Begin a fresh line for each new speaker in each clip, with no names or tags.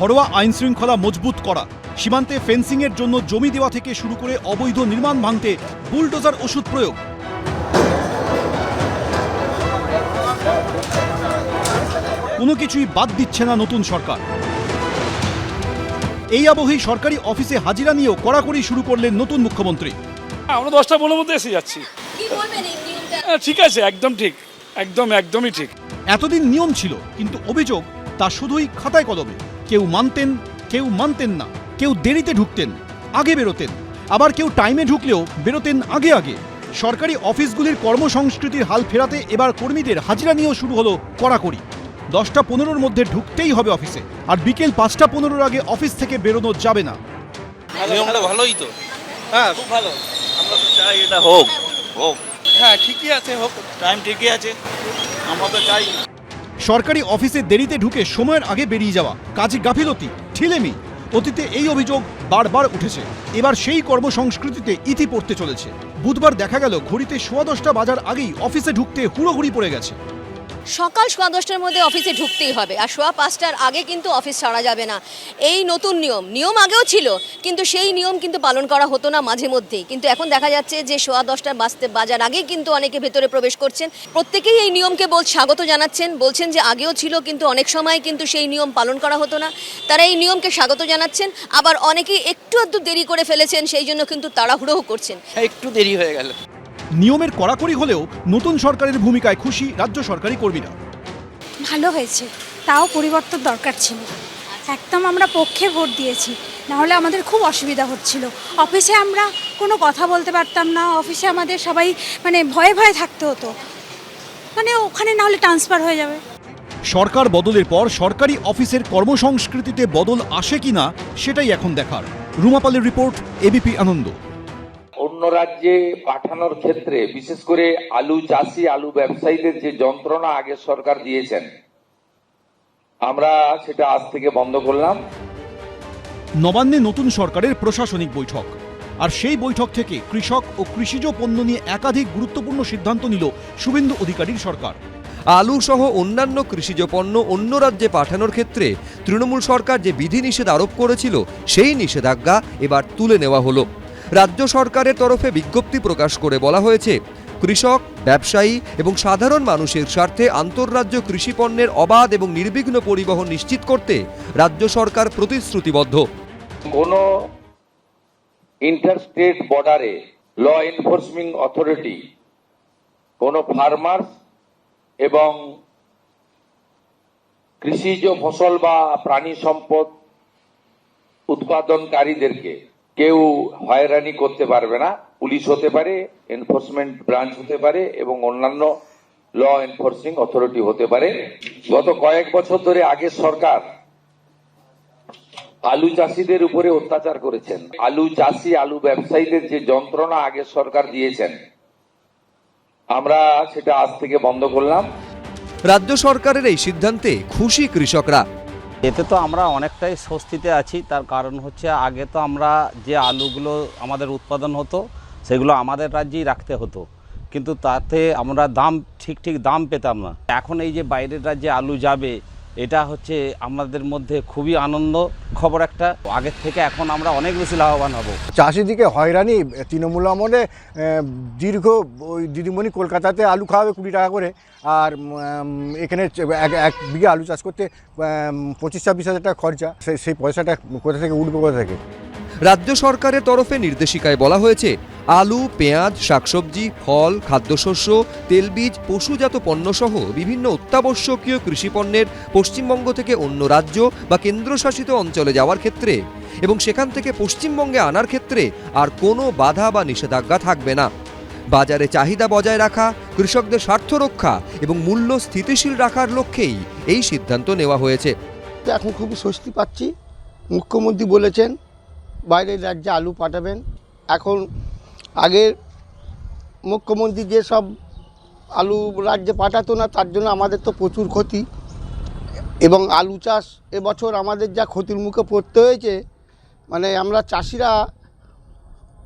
ঘরোয়া আইন শৃঙ্খলা মজবুত করা, সীমান্তে ফেন্সিংয়ের জন্য জমি দেওয়া থেকে শুরু করে অবৈধ নির্মাণ ভাঙতে বুলডোজার ওষুধ প্রয়োগ। কোনো কিছুই বাদ দিচ্ছে না নতুন সরকার। এই আবহেই সরকারি অফিসে হাজিরা নিয়েও কড়াকড়ি শুরু করলেন নতুন মুখ্যমন্ত্রী।
আমরা 10টা-15 মধ্যে এসে যাচ্ছি। ঠিক আছে, একদম ঠিক, একদমই ঠিক।
এতদিন নিয়ম ছিল, কিন্তু অভিযোগ তা শুধুই খাতায় কলমে। কেউ মানতেন, কেউ মানতেন না। কেউ দেরিতে ঢুকতেন, আগে বেরোতেন, আবার কেউ টাইমে ঢুকলেও বেরোতেন আগে আগে। সরকারি অফিসগুলির কর্মসংস্কৃতির হাল ফেরাতে এবার কর্মীদের হাজিরা নিয়েও শুরু হলো কড়াকড়ি। 10টা-15-র মধ্যে ঢুকতেই হবে অফিসে, আর বিকেল 5টা-15-র আগে অফিস থেকে বেরোনো যাবে না।
নিয়মটা ভালোই তো। হ্যাঁ, খুব ভালো। আমরা তো চাই এটা হোক। হ্যাঁ, ঠিকই আছে, হোক, টাইম ঠিকই আছে, আমরা তো চাই।
সরকারি অফিসে দেরিতে ঢুকে সময়ের আগে বেরিয়ে যাওয়া, কাজে গাফিলতি, ঠিলেমি, অতীতে এই অভিযোগ বারবার উঠেছে। এবার সেই কর্মসংস্কৃতিতে ইতি পড়তে চলেছে। বুধবার দেখা গেল ঘড়িতে 10:15 বাজার আগেই অফিসে ঢুকতে হুড়োহুড়ি পড়ে গেছে।
সকাল 10:15-টার মধ্যে অফিসে ঢুকতেই হবে, আর 5:15-টার আগে কিন্তু অফিস ছাড়া যাবে না। এই নতুন নিয়ম আগেও ছিল, কিন্তু সেই নিয়ম কিন্তু পালন করা হতো না মাঝে মধ্যেই। কিন্তু এখন দেখা যাচ্ছে যে 10:15 বাজার আগেই কিন্তু অনেকে ভেতরে প্রবেশ করছেন। প্রত্যেকেই এই নিয়মকে স্বাগত জানাচ্ছেন, বলছেন যে আগেও ছিল, কিন্তু অনেক সময় কিন্তু সেই নিয়ম পালন করা হতো না। তারা এই নিয়মকে স্বাগত জানাচ্ছেন, আবার অনেকেই একটু আধটু দেরি করে ফেলেছেন, সেই জন্য কিন্তু তাড়াহুড়োও করছেন।
একটু দেরি হয়ে গেল।
নিয়মের কড়াকড়ি হলেও নতুন সরকারের ভূমিকায় খুশি রাজ্য সরকারি কর্মীরা।
ভালো হয়েছে, তাও পরিবর্তন দরকার ছিল। একদম আমরা পক্ষে ভোট দিয়েছি, নাহলে আমাদের খুব অসুবিধা হচ্ছিল। অফিসে আমরা কোনো কথা বলতে পারতাম না, অফিসে আমাদের সবাই ভয়ে ভয়ে থাকতে হতো, ওখানে নাহলে ট্রান্সফার হয়ে যাবে।
সরকার বদলের পর সরকারি অফিসের কর্মসংস্কৃতিতে বদল আসে কিনা সেটাই এখন দেখার। রুমাপালের রিপোর্ট, এবিপি আনন্দ।
অন্য রাজ্যে পাঠানোর ক্ষেত্রে বিশেষ করে আলু চাষি, আলু ব্যবসায়ীদের যে যন্ত্রণা আগে সরকার দিয়েছেন, আমরা সেটা আজ থেকে বন্ধ করলাম।
নবান্নে নতুন সরকারের প্রশাসনিক বৈঠক, আর সেই বৈঠক থেকে কৃষক ও কৃষিজ পণ্য নিয়ে একাধিক গুরুত্বপূর্ণ সিদ্ধান্ত নিল শুভেন্দু অধিকারীর সরকার।
আলু সহ অন্যান্য কৃষিজ পণ্য অন্য রাজ্যে পাঠানোর ক্ষেত্রে তৃণমূল সরকার যে বিধিনিষেধ আরোপ করেছিল, সেই নিষেধাজ্ঞা এবার তুলে নেওয়া হলো। রাজ্য সরকারের তরফে বিজ্ঞপ্তি প্রকাশ করে বলা হয়েছে, কৃষক, ব্যবসায়ী এবং সাধারণ মানুষের স্বার্থে আন্তঃরাজ্য কৃষি পণ্যের অবাধ এবং নির্বিঘ্ন পরিবহন নিশ্চিত করতে রাজ্য সরকার প্রতিশ্রুতিবদ্ধ।
কোন ইন্টারস্টেট বর্ডারে ল এনফোর্সিং অথরিটি কোন ফার্মার্স এবং কৃষিজ ফসল বা প্রাণী সম্পদ উৎপাদনকারীদেরকে কেউ হয়রানি করতে পারবে না। পুলিশ হতে পারে, এনফোর্সমেন্ট ব্রাঞ্চ হতে পারে এবং অন্যান্য ল এনফোর্সিং অথরিটি হতে পারে। গত কয়েক বছর ধরে আগের সরকার আলু চাষিদের উপরে অত্যাচার করেছেন। আলু চাষি, আলু ব্যবসায়ীদের যে যন্ত্রণা আগের সরকার দিয়েছেন, আমরা সেটা আজ থেকে বন্ধ করলাম।
রাজ্য সরকারের এই সিদ্ধান্তে খুশি কৃষকরা।
এতে তো আমরা অনেকটাই স্বস্তিতে আছি। তার কারণ হচ্ছে, আগে তো আমরা যে আলুগুলো আমাদের উৎপাদন হতো সেগুলো আমাদের রাজ্যেই রাখতে হতো, কিন্তু তাতে আমরা ঠিক দাম পেতাম না। এখন এই যে বাইরের রাজ্যে আলু যাবে, এটা হচ্ছে আমাদের মধ্যে খুবই আনন্দ খবর একটা। আগের থেকে এখন আমরা অনেক বেশি লাভবান হব।
চাষিদিকে হয়রানি তৃণমূল আমলে দীর্ঘ, ওই দিদিমণি কলকাতাতে আলু খাওয়াবে 20 টাকা করে, আর এখানে এক বিঘা আলু চাষ করতে 25-26 হাজার টাকা খরচা। সেই পয়সাটা কোথা থেকে উঠবে, কোথা থেকে?
রাজ্য সরকারের তরফে নির্দেশিকায় বলা হয়েছে, আলু, পেঁয়াজ, শাকসবজি, ফল, খাদ্যশস্য, তেলবীজ, পশুজাত পণ্যসহ বিভিন্ন অত্যাবশ্যকীয় কৃষিপণ্যের পশ্চিমবঙ্গ থেকে অন্য রাজ্য বা কেন্দ্রশাসিত অঞ্চলে যাওয়ার ক্ষেত্রে এবং সেখান থেকে পশ্চিমবঙ্গে আনার ক্ষেত্রে আর কোনো বাধা বা নিষেধাজ্ঞা থাকবে না। বাজারে চাহিদা বজায় রাখা, কৃষকদের স্বার্থ রক্ষা এবং মূল্য স্থিতিশীল রাখার লক্ষ্যেই এই সিদ্ধান্ত নেওয়া হয়েছে।
এখন খুবই স্বস্তি পাচ্ছি। মুখ্যমন্ত্রী বলেছেন বাইরের রাজ্যে আলু পাঠাবেন। এখন আগের মুখ্যমন্ত্রী যেসব আলু রাজ্যে পাঠাতো না, তার জন্য আমাদের তো প্রচুর ক্ষতি, এবং আলু চাষ এবছর আমাদের যা ক্ষতির মুখে পড়তে হয়েছে, আমরা চাষিরা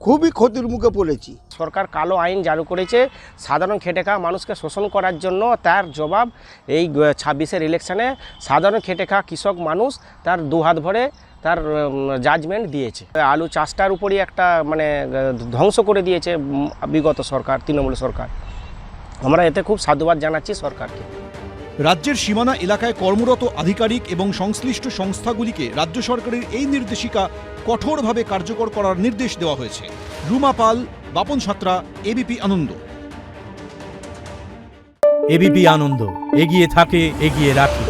খুবই ক্ষতির মুখে পড়েছি।
সরকার কালো আইন জারি করেছে সাধারণ খেটে খাওয়া মানুষকে শোষণ করার জন্য। তার জবাব এই 26-এর ইলেকশনে সাধারণ খেটে খাওয়া কৃষক মানুষ তার দুহাত ভরে তার জাজমেন্ট দিয়েছে। আলু চাষটার উপরই একটা মানে ধ্বংস করে দিয়েছে বিগত সরকার, তৃণমূল সরকার। আমরা এতে খুব সাধুবাদ জানাচ্ছি সরকারকে।
রাজ্যের সীমানা এলাকায় কর্মরত আধিকারিক এবং সংশ্লিষ্ট সংস্থাগুলিকে রাজ্য সরকারের এই নির্দেশিকা কঠোরভাবে কার্যকর করার নির্দেশ দেওয়া হয়েছে। রুমা পাল, বাপন সাঁতরা, এবিপি আনন্দ।
এবিপি আনন্দ, এগিয়ে থাকে, এগিয়ে রাখে।